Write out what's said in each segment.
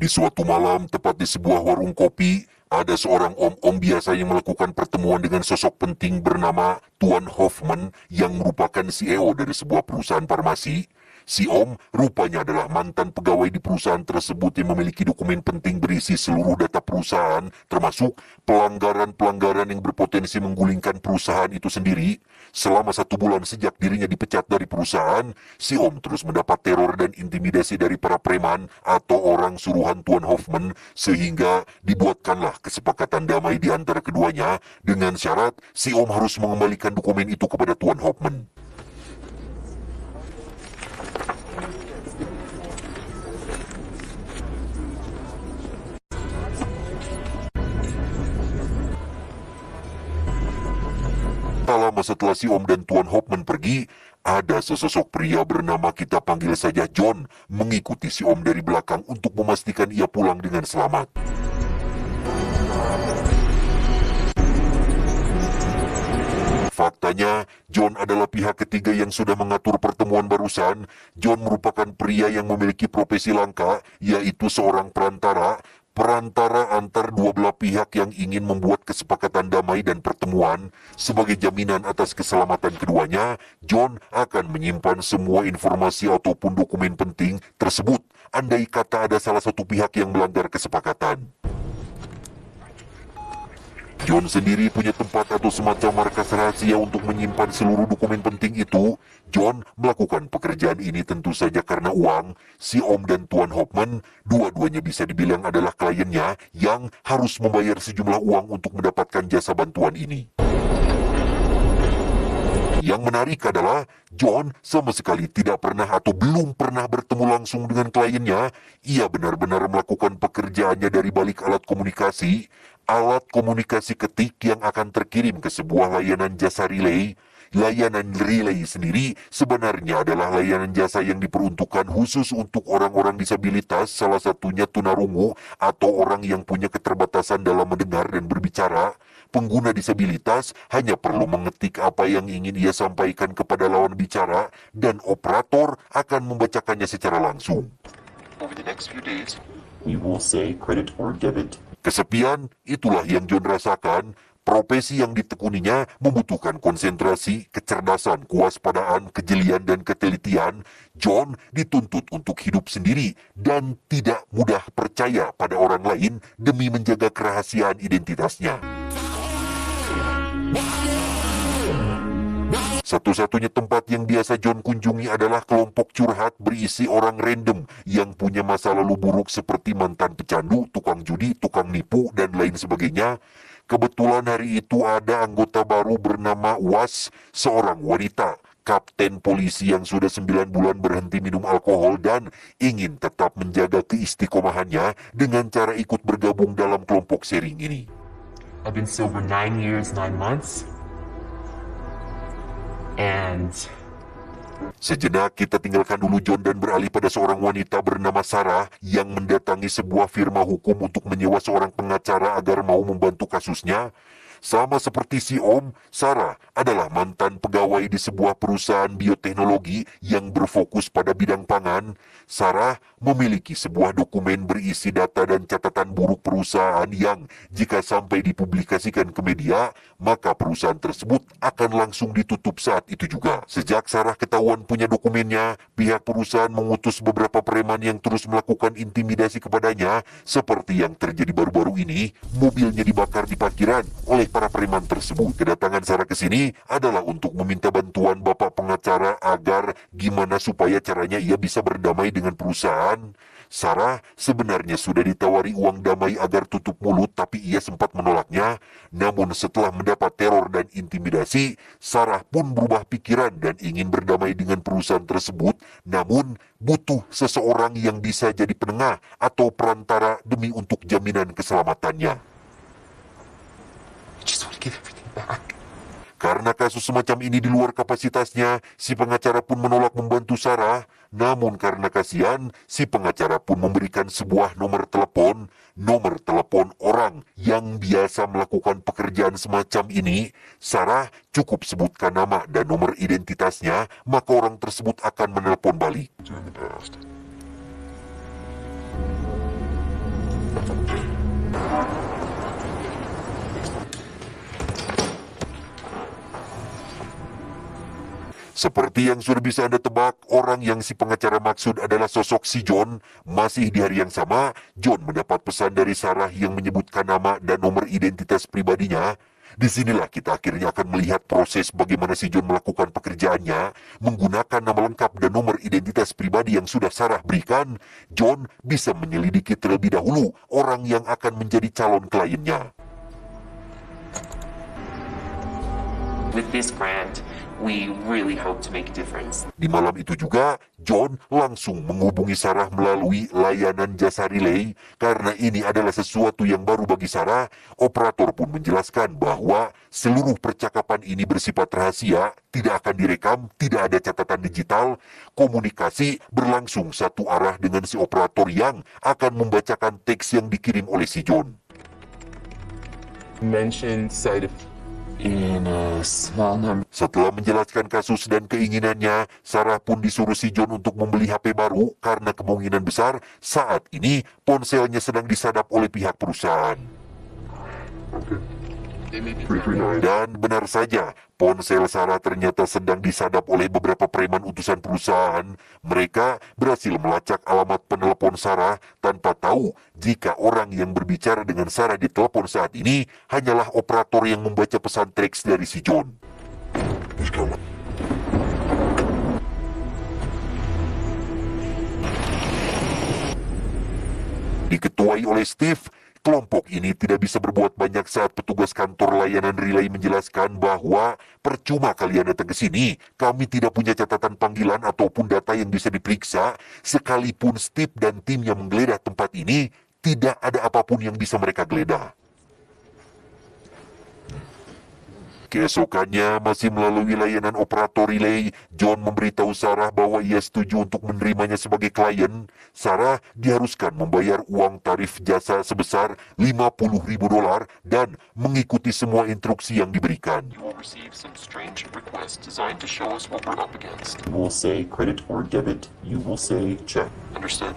Di suatu malam, tepat di sebuah warung kopi, ada seorang om-om biasa yang melakukan pertemuan dengan sosok penting bernama Tuan Hoffman yang merupakan CEO dari sebuah perusahaan farmasi. Si om rupanya adalah mantan pegawai di perusahaan tersebut yang memiliki dokumen penting berisi seluruh data perusahaan, termasuk pelanggaran-pelanggaran yang berpotensi menggulingkan perusahaan itu sendiri. Selama 1 bulan sejak dirinya dipecat dari perusahaan, si om terus mendapat teror dan intimidasi dari para preman atau orang suruhan Tuan Hoffman, sehingga dibuatkanlah kesepakatan damai di antara keduanya dengan syarat si om harus mengembalikan dokumen itu kepada Tuan Hoffman. Tak lama setelah si Om dan Tuan Hoffman pergi, ada sesosok pria bernama kita panggil saja John mengikuti si Om dari belakang untuk memastikan ia pulang dengan selamat. Faktanya, John adalah pihak ketiga yang sudah mengatur pertemuan barusan. John merupakan pria yang memiliki profesi langka, yaitu seorang perantara antar dua belah pihak yang ingin membuat kesepakatan damai dan pertemuan. Sebagai jaminan atas keselamatan keduanya, John akan menyimpan semua informasi ataupun dokumen penting tersebut andai kata ada salah satu pihak yang melanggar kesepakatan. John sendiri punya tempat atau semacam markas rahasia untuk menyimpan seluruh dokumen penting itu. John melakukan pekerjaan ini tentu saja karena uang. Si Om dan Tuan Hoffman, dua-duanya bisa dibilang adalah kliennya yang harus membayar sejumlah uang untuk mendapatkan jasa bantuan ini. Yang menarik adalah John sama sekali tidak pernah atau belum pernah bertemu langsung dengan kliennya. Ia benar-benar melakukan pekerjaannya dari balik alat komunikasi ketik yang akan terkirim ke sebuah layanan jasa relay. Layanan relay sendiri sebenarnya adalah layanan jasa yang diperuntukkan khusus untuk orang-orang disabilitas, salah satunya tunarungu atau orang yang punya keterbatasan dalam mendengar dan berbicara. Pengguna disabilitas hanya perlu mengetik apa yang ingin ia sampaikan kepada lawan bicara dan operator akan membacakannya secara langsung. Over the next few days, we will say credit or debit. Kesepian, itulah yang John rasakan. Profesi yang ditekuninya membutuhkan konsentrasi, kecerdasan, kewaspadaan, kejelian, dan ketelitian. John dituntut untuk hidup sendiri dan tidak mudah percaya pada orang lain demi menjaga kerahasiaan identitasnya. Satu-satunya tempat yang biasa John kunjungi adalah kelompok curhat berisi orang random yang punya masa lalu buruk seperti mantan pecandu, tukang judi, tukang nipu, dan lain sebagainya. Kebetulan hari itu ada anggota baru bernama Was, seorang wanita, kapten polisi yang sudah 9 bulan berhenti minum alkohol dan ingin tetap menjaga keistiqomahannya dengan cara ikut bergabung dalam kelompok sharing ini. I've been sober 9 years, 9 months. And Sejenak kita tinggalkan dulu John dan beralih pada seorang wanita bernama Sarah yang mendatangi sebuah firma hukum untuk menyewa seorang pengacara agar mau membantu kasusnya. Sama seperti si Om, Sarah adalah mantan pegawai di sebuah perusahaan bioteknologi yang berfokus pada bidang pangan. Sarah memiliki sebuah dokumen berisi data dan catatan buruk perusahaan yang jika sampai dipublikasikan ke media, maka perusahaan tersebut akan langsung ditutup saat itu juga. Sejak Sarah ketahuan punya dokumennya, pihak perusahaan mengutus beberapa preman yang terus melakukan intimidasi kepadanya. Seperti yang terjadi baru-baru ini, mobilnya dibakar di parkiran oleh para preman tersebut. Kedatangan Sarah ke sini adalah untuk meminta bantuan bapak pengacara agar gimana supaya caranya ia bisa berdamai dengan perusahaan. Sarah sebenarnya sudah ditawari uang damai agar tutup mulut, tapi ia sempat menolaknya. Namun setelah mendapat teror dan intimidasi, Sarah pun berubah pikiran dan ingin berdamai dengan perusahaan tersebut. Namun butuh seseorang yang bisa jadi penengah atau perantara demi untuk jaminan keselamatannya. I just want to get everything back. Karena kasus semacam ini di luar kapasitasnya, si pengacara pun menolak membantu Sarah. Namun karena kasihan, si pengacara pun memberikan sebuah nomor telepon orang yang biasa melakukan pekerjaan semacam ini. Sarah cukup sebutkan nama dan nomor identitasnya, maka orang tersebut akan menelpon balik. In the past. Seperti yang sudah bisa Anda tebak, orang yang si pengacara maksud adalah sosok si John. Masih di hari yang sama, John mendapat pesan dari Sarah yang menyebutkan nama dan nomor identitas pribadinya. Disinilah kita akhirnya akan melihat proses bagaimana si John melakukan pekerjaannya. Menggunakan nama lengkap dan nomor identitas pribadi yang sudah Sarah berikan, John bisa menyelidiki terlebih dahulu orang yang akan menjadi calon kliennya. With this grant, we really hope to make a difference. Di malam itu juga, John langsung menghubungi Sarah melalui layanan jasa relay. Karena ini adalah sesuatu yang baru bagi Sarah, operator pun menjelaskan bahwa seluruh percakapan ini bersifat rahasia, tidak akan direkam, tidak ada catatan digital. Komunikasi berlangsung satu arah dengan si operator yang akan membacakan teks yang dikirim oleh si John. Mention side of in a small number. Setelah menjelaskan kasus dan keinginannya, Sarah pun disuruh si John untuk membeli HP baru karena kemungkinan besar saat ini ponselnya sedang disadap oleh pihak perusahaan. Dan benar saja, ponsel Sarah ternyata sedang disadap oleh beberapa preman utusan perusahaan. Mereka berhasil melacak alamat penelepon Sarah tanpa tahu jika orang yang berbicara dengan Sarah di telepon saat ini hanyalah operator yang membaca pesan teks dari si John. Diketuai oleh Steve, kelompok ini tidak bisa berbuat banyak saat petugas kantor layanan relay menjelaskan bahwa percuma kalian datang ke sini, kami tidak punya catatan panggilan ataupun data yang bisa diperiksa. Sekalipun Steve dan timnya menggeledah tempat ini, tidak ada apapun yang bisa mereka geledah. Keesokannya, masih melalui layanan operator relay, John memberitahu Sarah bahwa ia setuju untuk menerimanya sebagai klien. Sarah diharuskan membayar uang tarif jasa sebesar $50,000 dan mengikuti semua instruksi yang diberikan. You will receive some strange request designed to show us what we're up against. You will say credit or debit. You will say check. Understood?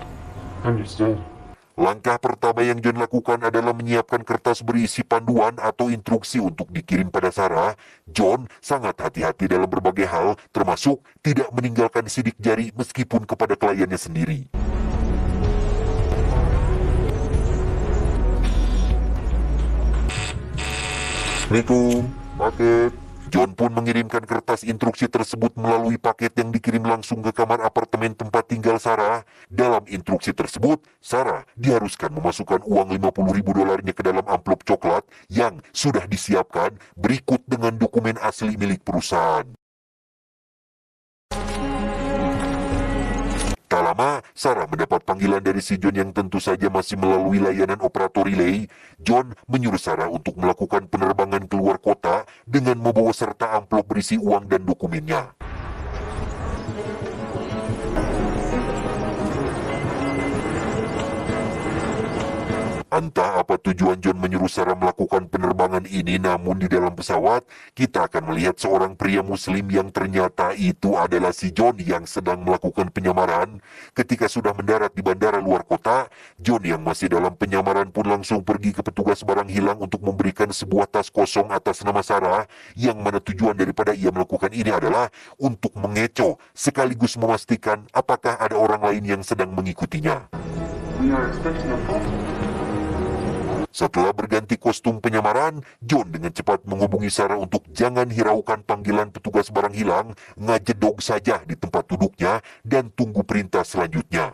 Understood. Langkah pertama yang John lakukan adalah menyiapkan kertas berisi panduan atau instruksi untuk dikirim pada Sarah. John sangat hati-hati dalam berbagai hal, termasuk tidak meninggalkan sidik jari meskipun kepada kliennya sendiri. Assalamualaikum, paket. John pun mengirimkan kertas instruksi tersebut melalui paket yang dikirim langsung ke kamar apartemen tempat tinggal Sarah. Dalam instruksi tersebut, Sarah diharuskan memasukkan uang $50,000 ke dalam amplop coklat yang sudah disiapkan berikut dengan dokumen asli milik perusahaan. Tak lama, Sarah mendapat panggilan dari si John yang tentu saja masih melalui layanan operator relay. John menyuruh Sarah untuk melakukan penerbangan keluar kota dengan membawa serta amplop berisi uang dan dokumennya. Entah apa tujuan John menyuruh Sarah melakukan penerbangan ini, namun di dalam pesawat kita akan melihat seorang pria muslim yang ternyata itu adalah si John yang sedang melakukan penyamaran. Ketika sudah mendarat di bandara luar kota, John yang masih dalam penyamaran pun langsung pergi ke petugas barang hilang untuk memberikan sebuah tas kosong atas nama Sarah, yang mana tujuan daripada ia melakukan ini adalah untuk mengecoh sekaligus memastikan apakah ada orang lain yang sedang mengikutinya. We are expecting a phone. Setelah berganti kostum penyamaran, John dengan cepat menghubungi Sarah untuk jangan hiraukan panggilan petugas barang hilang, ngajedog saja di tempat duduknya, dan tunggu perintah selanjutnya.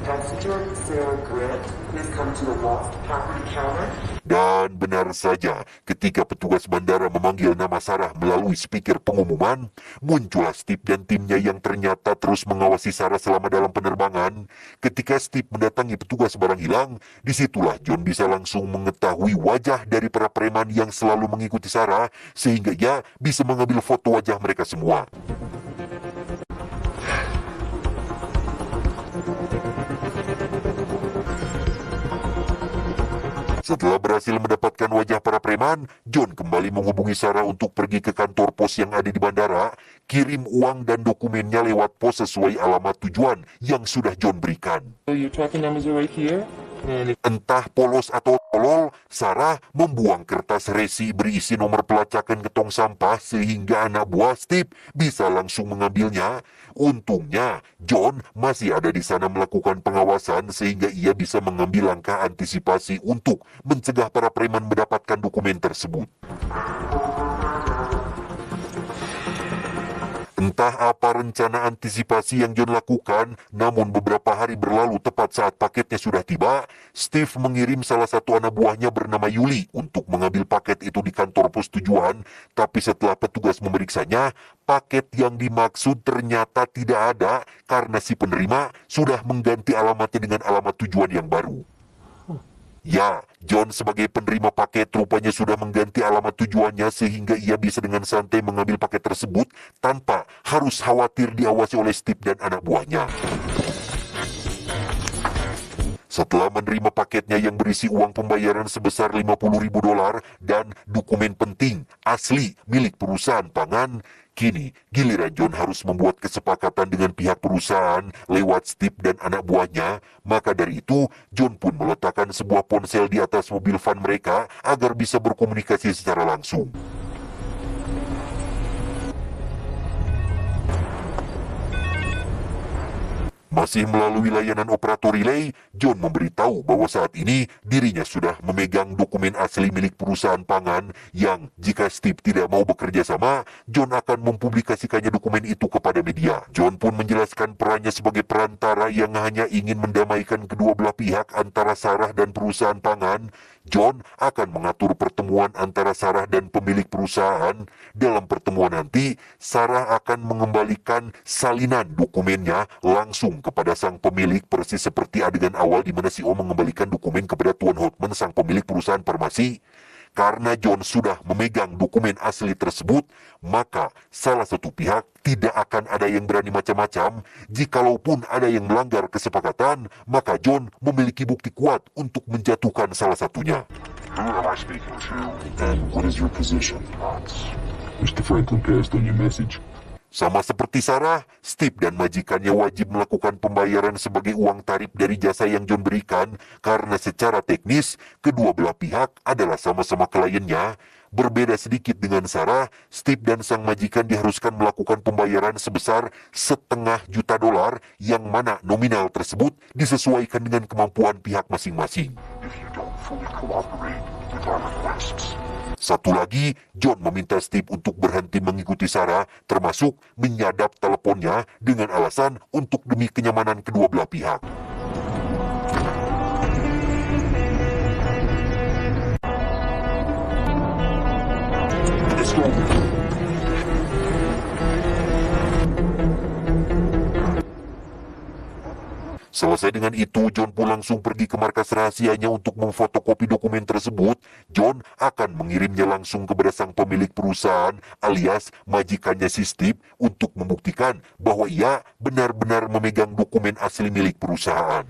Passenger Sarah Grant, please come to the lost property counter. Dan benar saja, ketika petugas bandara memanggil nama Sarah melalui speaker pengumuman, muncullah Steve dan timnya yang ternyata terus mengawasi Sarah selama dalam penerbangan. Ketika Steve mendatangi petugas barang hilang, disitulah John bisa langsung mengetahui wajah dari para preman yang selalu mengikuti Sarah, sehingga ia bisa mengambil foto wajah mereka semua. Setelah berhasil mendapatkan wajah para preman, John kembali menghubungi Sarah untuk pergi ke kantor pos yang ada di bandara, kirim uang dan dokumennya lewat pos sesuai alamat tujuan yang sudah John berikan. So your tracking numbers are right here. Entah polos atau tolol, Sarah membuang kertas resi berisi nomor pelacakan ke tong sampah sehingga anak buah Steve bisa langsung mengambilnya. Untungnya, John masih ada di sana melakukan pengawasan sehingga ia bisa mengambil langkah antisipasi untuk mencegah para preman mendapatkan dokumen tersebut. Entah apa rencana antisipasi yang John lakukan, namun beberapa hari berlalu tepat saat paketnya sudah tiba, Steve mengirim salah satu anak buahnya bernama Yuli untuk mengambil paket itu di kantor pos tujuan, tapi setelah petugas memeriksanya, paket yang dimaksud ternyata tidak ada karena si penerima sudah mengganti alamatnya dengan alamat tujuan yang baru. Ya, John sebagai penerima paket rupanya sudah mengganti alamat tujuannya sehingga ia bisa dengan santai mengambil paket tersebut tanpa harus khawatir diawasi oleh Steve dan anak buahnya. Setelah menerima paketnya yang berisi uang pembayaran sebesar $50.000 dan dokumen penting asli milik perusahaan pangan, kini giliran John harus membuat kesepakatan dengan pihak perusahaan lewat Steve dan anak buahnya. Maka dari itu, John pun meletakkan sebuah ponsel di atas mobil van mereka agar bisa berkomunikasi secara langsung. Masih melalui layanan operator relay, John memberitahu bahwa saat ini dirinya sudah memegang dokumen asli milik perusahaan pangan yang jika Steve tidak mau bekerja sama, John akan mempublikasikannya dokumen itu kepada media. John pun menjelaskan perannya sebagai perantara yang hanya ingin mendamaikan kedua belah pihak antara Sarah dan perusahaan pangan. John akan mengatur pertemuan antara Sarah dan pemilik perusahaan. Dalam pertemuan nanti, Sarah akan mengembalikan salinan dokumennya langsung kepada sang pemilik persis seperti adegan awal di mana si O mengembalikan dokumen kepada Tuan Hotman sang pemilik perusahaan farmasi. Karena John sudah memegang dokumen asli tersebut, maka salah satu pihak tidak akan ada yang berani macam-macam. Jikalaupun ada yang melanggar kesepakatan, maka John memiliki bukti kuat untuk menjatuhkan salah satunya. Who am I speaking to? And what is your position? Mr. Franklin passed on your message. Sama seperti Sarah, Steve dan majikannya wajib melakukan pembayaran sebagai uang tarif dari jasa yang John berikan karena secara teknis kedua belah pihak adalah sama-sama kliennya. Berbeda sedikit dengan Sarah, Steve dan sang majikan diharuskan melakukan pembayaran sebesar $500,000 yang mana nominal tersebut disesuaikan dengan kemampuan pihak masing-masing. If you don't fully cooperate with our requests. Satu lagi, John meminta Steve untuk berhenti mengikuti Sarah, termasuk menyadap teleponnya dengan alasan untuk demi kenyamanan kedua belah pihak. Let's go. Selesai dengan itu, John pun langsung pergi ke markas rahasianya untuk memfotokopi dokumen tersebut. John akan mengirimnya langsung kepada sang pemilik perusahaan alias majikannya si Steve untuk membuktikan bahwa ia benar-benar memegang dokumen asli milik perusahaan.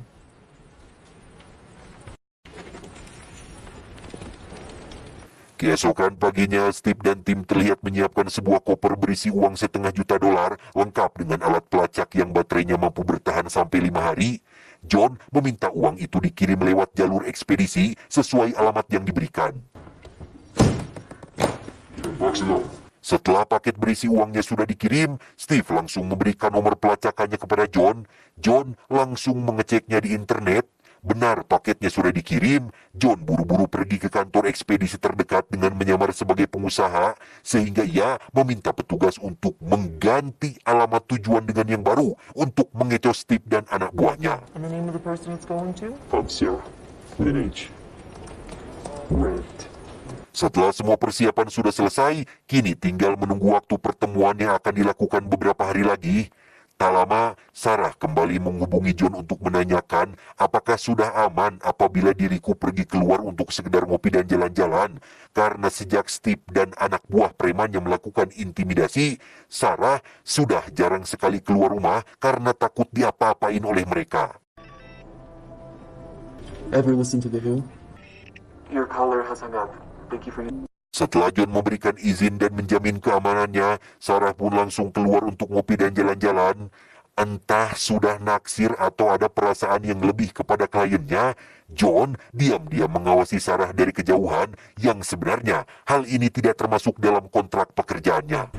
Keesokan paginya, Steve dan tim terlihat menyiapkan sebuah koper berisi uang $500,000 lengkap dengan alat pelacak yang baterainya mampu bertahan sampai 5 hari. John meminta uang itu dikirim lewat jalur ekspedisi sesuai alamat yang diberikan. Box it up. Setelah paket berisi uangnya sudah dikirim, Steve langsung memberikan nomor pelacakannya kepada John. John langsung mengeceknya di internet. Benar paketnya sudah dikirim, John buru-buru pergi ke kantor ekspedisi terdekat dengan menyamar sebagai pengusaha, sehingga ia meminta petugas untuk mengganti alamat tujuan dengan yang baru untuk mengecoh Steve dan anak buahnya. And the name of the person it's going to? Sarah. With an H. Great. Setelah semua persiapan sudah selesai, kini tinggal menunggu waktu pertemuan yang akan dilakukan beberapa hari lagi. Tak lama, Sarah kembali menghubungi John untuk menanyakan apakah sudah aman apabila diriku pergi keluar untuk sekedar ngopi dan jalan-jalan. Karena sejak Steve dan anak buah premannya melakukan intimidasi, Sarah sudah jarang sekali keluar rumah karena takut diapa-apain oleh mereka. Ever listen to The Who? Your caller has hung up. Thank you for... Setelah John memberikan izin dan menjamin keamanannya, Sarah pun langsung keluar untuk ngopi dan jalan-jalan. Entah sudah naksir atau ada perasaan yang lebih kepada kliennya, John diam-diam mengawasi Sarah dari kejauhan yang sebenarnya hal ini tidak termasuk dalam kontrak pekerjaannya.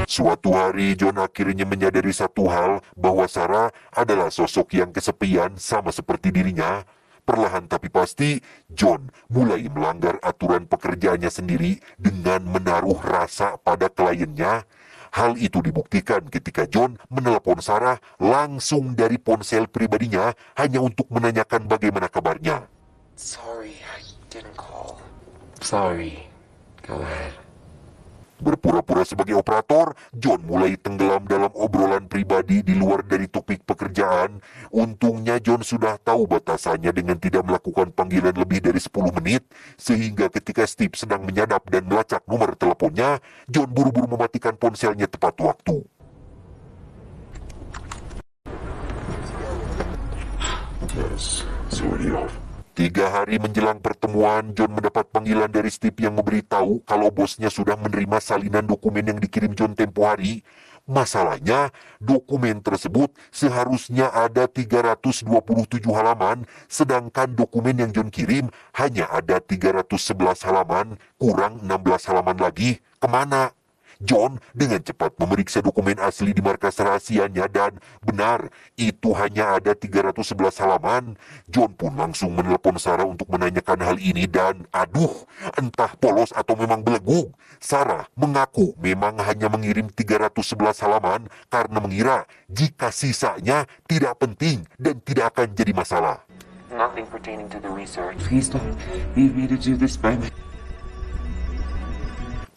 Suatu hari, John akhirnya menyadari satu hal, bahwa Sarah adalah sosok yang kesepian sama seperti dirinya. Perlahan tapi pasti, John mulai melanggar aturan pekerjaannya sendiri dengan menaruh rasa pada kliennya. Hal itu dibuktikan ketika John menelepon Sarah langsung dari ponsel pribadinya hanya untuk menanyakan bagaimana kabarnya. Sorry, I didn't call. Sorry. Go ahead. Berpura-pura sebagai operator, John mulai tenggelam dalam obrolan pribadi di luar dari topik pekerjaan. Untungnya John sudah tahu batasannya dengan tidak melakukan panggilan lebih dari 10 menit, sehingga ketika Steve sedang menyadap dan melacak nomor teleponnya, John buru-buru mematikan ponselnya tepat waktu. Yes, it's already off. 3 hari menjelang pertemuan, John mendapat panggilan dari Steve yang memberitahu kalau bosnya sudah menerima salinan dokumen yang dikirim John tempo hari. Masalahnya, dokumen tersebut seharusnya ada 327 halaman, sedangkan dokumen yang John kirim hanya ada 311 halaman, kurang 16 halaman lagi. Kemana? John dengan cepat memeriksa dokumen asli di markas rahasianya dan benar, itu hanya ada 311 halaman. John pun langsung menelepon Sarah untuk menanyakan hal ini dan aduh, entah polos atau memang belegu. Sarah mengaku memang hanya mengirim 311 halaman karena mengira jika sisanya tidak penting dan tidak akan jadi masalah. Nothing pertaining to the research. Please don't leave me to do this by myself.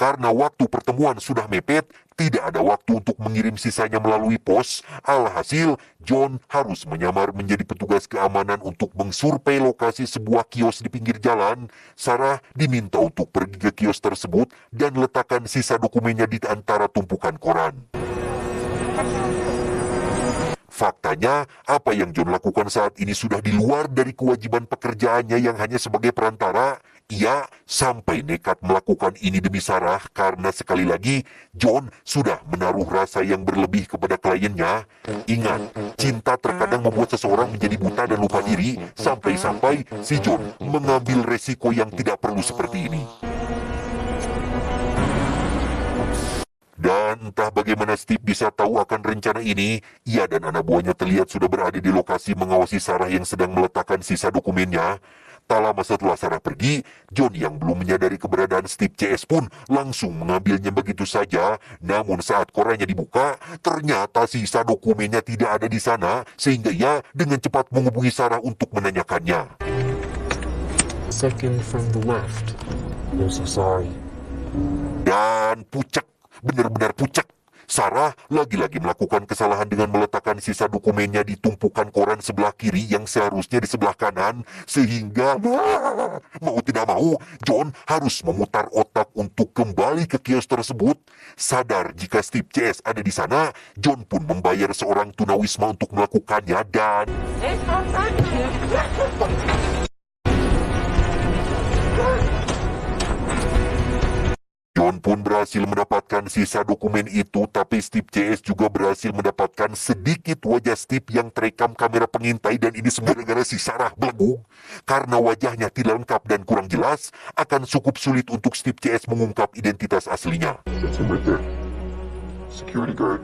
Karena waktu pertemuan sudah mepet, tidak ada waktu untuk mengirim sisanya melalui pos. Alhasil, John harus menyamar menjadi petugas keamanan untuk mengsurvei lokasi sebuah kios di pinggir jalan. Sarah diminta untuk pergi ke kios tersebut dan letakkan sisa dokumennya di antara tumpukan koran. Faktanya, apa yang John lakukan saat ini sudah di luar dari kewajiban pekerjaannya yang hanya sebagai perantara. Ia sampai nekat melakukan ini demi Sarah karena sekali lagi, John sudah menaruh rasa yang berlebih kepada kliennya. Ingat, cinta terkadang membuat seseorang menjadi buta dan lupa diri, sampai-sampai si John mengambil resiko yang tidak perlu seperti ini. Dan entah bagaimana Steve bisa tahu akan rencana ini, ia dan anak buahnya terlihat sudah berada di lokasi mengawasi Sarah yang sedang meletakkan sisa dokumennya. Tak lama setelah Sarah pergi, John yang belum menyadari keberadaan Steve CS pun langsung mengambilnya begitu saja. Namun saat korannya dibuka, ternyata sisa dokumennya tidak ada di sana, sehingga ia dengan cepat menghubungi Sarah untuk menanyakannya. Second from the left. I'm so sorry. Dan pucak, benar-benar pucak. Sarah lagi-lagi melakukan kesalahan dengan meletakkan sisa dokumennya di tumpukan koran sebelah kiri yang seharusnya di sebelah kanan, sehingga mau tidak mau John harus memutar otak untuk kembali ke kios tersebut. Sadar jika Steve CS ada di sana, John pun membayar seorang tunawisma untuk melakukannya dan John pun berhasil mendapatkan sisa dokumen itu, tapi Steve CS juga berhasil mendapatkan sedikit wajah Steve yang terekam kamera pengintai, dan ini semua gara-gara si Sarah belenggu. Karena wajahnya tidak lengkap dan kurang jelas, akan cukup sulit untuk Steve CS mengungkap identitas aslinya. That's him right there. Security guard.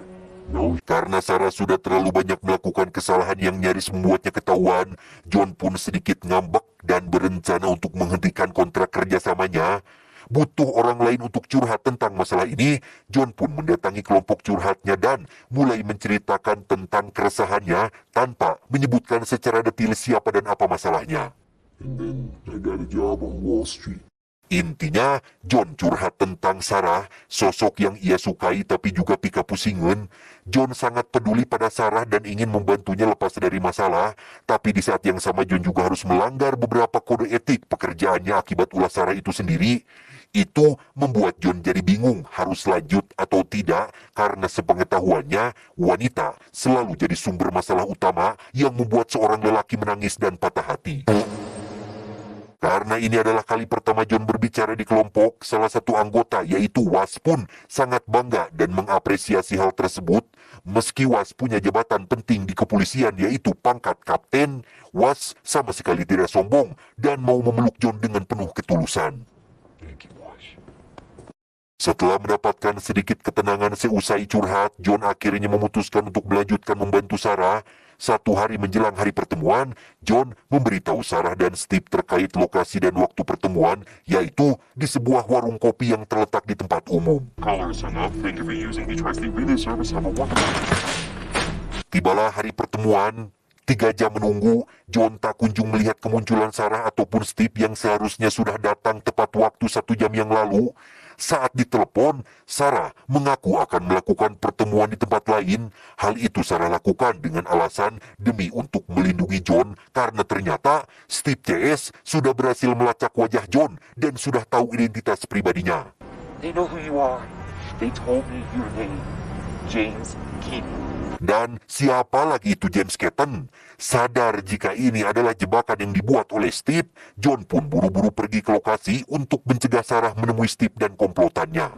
No. Karena Sarah sudah terlalu banyak melakukan kesalahan yang nyaris membuatnya ketahuan, John pun sedikit ngambek dan berencana untuk menghentikan kontrak kerjasamanya. Butuh orang lain untuk curhat tentang masalah ini, John pun mendatangi kelompok curhatnya dan mulai menceritakan tentang keresahannya tanpa menyebutkan secara detail siapa dan apa masalahnya. And then I got a job on Wall Street. Intinya, John curhat tentang Sarah, sosok yang ia sukai tapi juga pika pusingan. John sangat peduli pada Sarah dan ingin membantunya lepas dari masalah, tapi di saat yang sama John juga harus melanggar beberapa kode etik pekerjaannya akibat ulah Sarah itu sendiri. Itu membuat John jadi bingung harus lanjut atau tidak karena sepengetahuannya, wanita selalu jadi sumber masalah utama yang membuat seorang lelaki menangis dan patah hati. Karena ini adalah kali pertama John berbicara di kelompok, salah satu anggota yaitu Was pun sangat bangga dan mengapresiasi hal tersebut. Meski Was punya jabatan penting di kepolisian yaitu pangkat kapten, Was sama sekali tidak sombong dan mau memeluk John dengan penuh ketulusan. Thank you, Was. Setelah mendapatkan sedikit ketenangan seusai curhat, John akhirnya memutuskan untuk melanjutkan membantu Sarah. 1 hari menjelang hari pertemuan, John memberitahu Sarah dan Steve terkait lokasi dan waktu pertemuan, yaitu di sebuah warung kopi yang terletak di tempat umum. Caller is enough. Thank you for using the Tri-State Relay Service. Have a wonderful Tibalah hari pertemuan. 3 jam menunggu, John tak kunjung melihat kemunculan Sarah ataupun Steve yang seharusnya sudah datang tepat waktu 1 jam yang lalu. Saat ditelepon, Sarah mengaku akan melakukan pertemuan di tempat lain. Hal itu Sarah lakukan dengan alasan demi untuk melindungi John karena ternyata Steve CS sudah berhasil melacak wajah John dan sudah tahu identitas pribadinya. They know who you are. They told me your name. James Keaton. Dan siapa lagi itu James Keaton? Sadar jika ini adalah jebakan yang dibuat oleh Steve, John pun buru-buru pergi ke lokasi untuk mencegah Sarah menemui Steve dan komplotannya.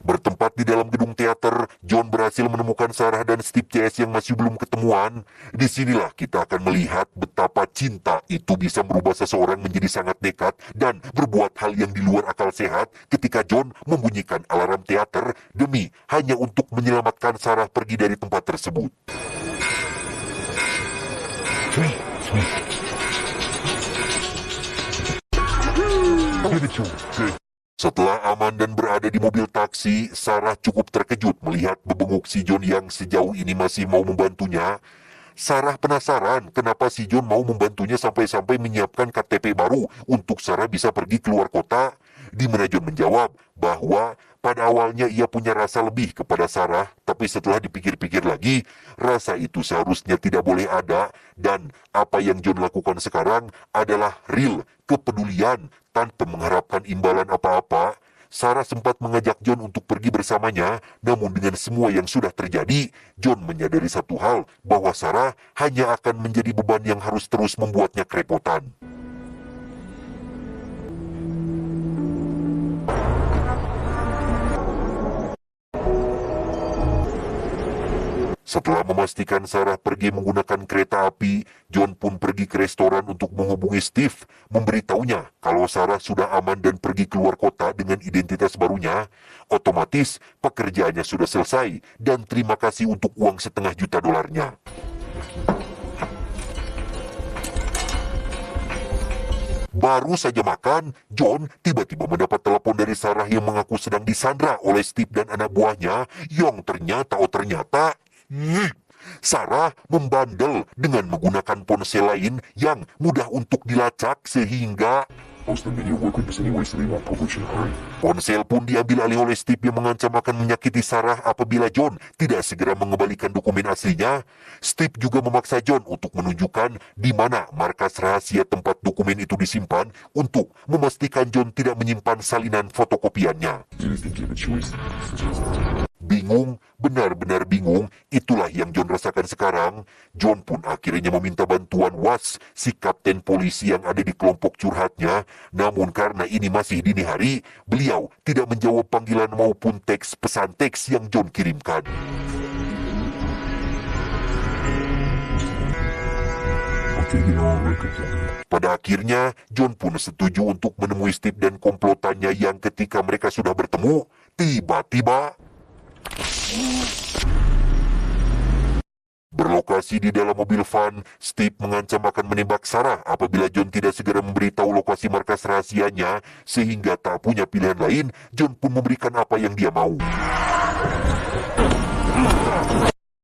Bertempat di dalam gedung teater, John berhasil menemukan Sarah dan Steve CS yang masih belum ketemuan. Disinilah kita akan melihat betapa cinta itu bisa merubah seseorang menjadi sangat nekat dan berbuat hal yang di luar akal sehat ketika John membunyikan alarm teater demi hanya untuk menyelamatkan Sarah pergi dari tempat tersebut. Setelah aman dan berada di mobil taksi, Sarah cukup terkejut melihat bebenguk si John yang sejauh ini masih mau membantunya. Sarah penasaran kenapa si John mau membantunya sampai-sampai menyiapkan KTP baru untuk Sarah bisa pergi keluar kota. Di mana John menjawab bahwa pada awalnya ia punya rasa lebih kepada Sarah, tapi setelah dipikir-pikir lagi, rasa itu seharusnya tidak boleh ada dan apa yang John lakukan sekarang adalah real kepedulian tanpa mengharapkan imbalan apa-apa. Sarah sempat mengajak John untuk pergi bersamanya, namun dengan semua yang sudah terjadi, John menyadari satu hal, bahwa Sarah hanya akan menjadi beban yang harus terus membuatnya kerepotan. Setelah memastikan Sarah pergi menggunakan kereta api, John pun pergi ke restoran untuk menghubungi Steve, memberitahunya kalau Sarah sudah aman dan pergi keluar kota dengan identitas barunya. Otomatis pekerjaannya sudah selesai dan terima kasih untuk uang $500 juta. Baru saja makan, John tiba-tiba mendapat telepon dari Sarah yang mengaku sedang disandra oleh Steve dan anak buahnya yang ternyata Sarah membandel dengan menggunakan ponsel lain yang mudah untuk dilacak sehingga Most of the media work with this anyway, so they won't publish it, alright? ponsel pun diambil alih oleh Steve yang mengancam akan menyakiti Sarah apabila John tidak segera mengembalikan dokumen aslinya. Steve juga memaksa John untuk menunjukkan di mana markas rahasia tempat dokumen itu disimpan untuk memastikan John tidak menyimpan salinan fotokopiannya. Anything give a choice. Bingung, benar-benar bingung, itulah yang John rasakan sekarang. John pun akhirnya meminta bantuan Was, si kapten polisi yang ada di kelompok curhatnya. Namun karena ini masih dini hari, beliau tidak menjawab panggilan maupun pesan teks yang John kirimkan. Pada akhirnya, John pun setuju untuk menemui Steve dan komplotannya yang ketika mereka sudah bertemu, tiba-tiba berlokasi di dalam mobil van, Steve mengancam akan menembak Sarah apabila John tidak segera memberitahu lokasi markas rahasianya, sehingga tak punya pilihan lain, John pun memberikan apa yang dia mau.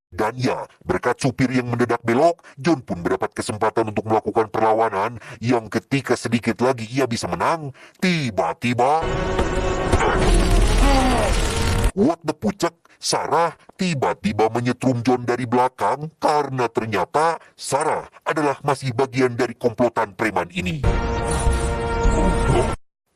Dan ya, berkat supir yang mendadak belok, John pun mendapat kesempatan untuk melakukan perlawanan yang ketika sedikit lagi ia bisa menang, tiba-tiba what the pucek, Sarah tiba-tiba menyetrum John dari belakang karena ternyata Sarah adalah masih bagian dari komplotan preman ini.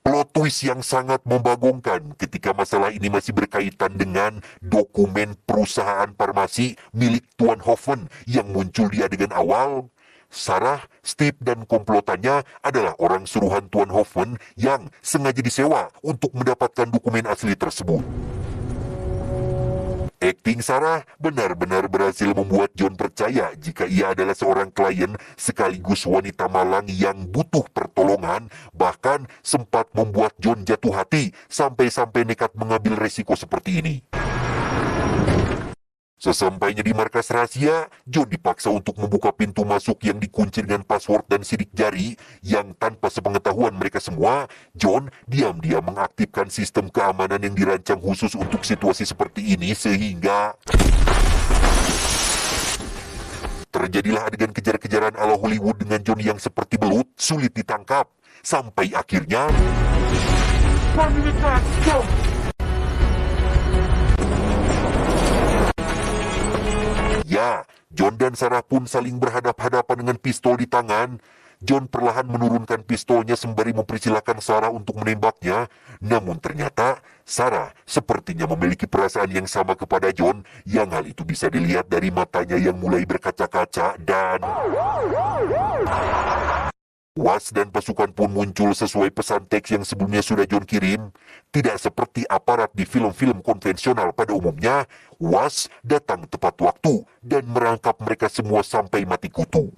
Plot twist yang sangat membagongkan ketika masalah ini masih berkaitan dengan dokumen perusahaan farmasi milik Tuan Hoffman yang muncul di adegan awal. Sarah, Steve, dan komplotannya adalah orang suruhan Tuan Hoffman yang sengaja disewa untuk mendapatkan dokumen asli tersebut. Akting Sarah benar-benar berhasil membuat John percaya jika ia adalah seorang klien sekaligus wanita malang yang butuh pertolongan, bahkan sempat membuat John jatuh hati sampai-sampai nekat mengambil resiko seperti ini. Sesampainya di markas rahasia, John dipaksa untuk membuka pintu masuk yang dikunci dengan password dan sidik jari yang tanpa sepengetahuan mereka semua, John diam-diam mengaktifkan sistem keamanan yang dirancang khusus untuk situasi seperti ini sehingga terjadilah adegan kejar-kejaran ala Hollywood dengan John yang seperti belut, sulit ditangkap, sampai akhirnya ya, John dan Sarah pun saling berhadap-hadapan dengan pistol di tangan. John perlahan menurunkan pistolnya sembari mempersilahkan Sarah untuk menembaknya. Namun ternyata Sarah sepertinya memiliki perasaan yang sama kepada John, yang hal itu bisa dilihat dari matanya yang mulai berkaca-kaca dan Was dan pasukan pun muncul sesuai pesan teks yang sebelumnya sudah John kirim. Tidak seperti aparat di film-film konvensional pada umumnya, Was datang tepat waktu dan merangkap mereka semua sampai mati kutu.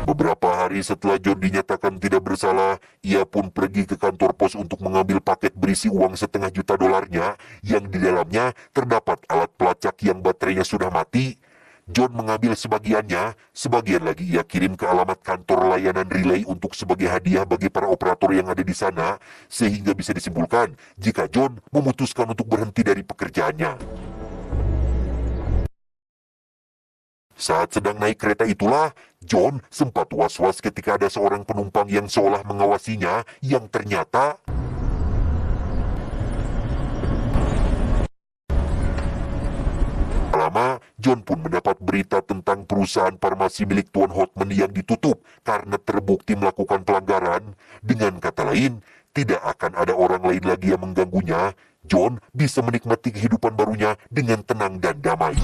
Beberapa hari setelah John dinyatakan tidak bersalah, ia pun pergi ke kantor pos untuk mengambil paket berisi uang $500,000 yang di dalamnya terdapat alat pelacak yang baterainya sudah mati. John mengambil sebagiannya, sebagian lagi ia kirim ke alamat kantor layanan relay untuk sebagai hadiah bagi para operator yang ada di sana, sehingga bisa disimpulkan jika John memutuskan untuk berhenti dari pekerjaannya. Saat sedang naik kereta itulah, John sempat was-was ketika ada seorang penumpang yang seolah mengawasinya yang ternyata lama, John pun mendapat berita tentang perusahaan farmasi milik Tuan Hoffman yang ditutup karena terbukti melakukan pelanggaran. Dengan kata lain, tidak akan ada orang lain lagi yang mengganggunya. John bisa menikmati kehidupan barunya dengan tenang dan damai.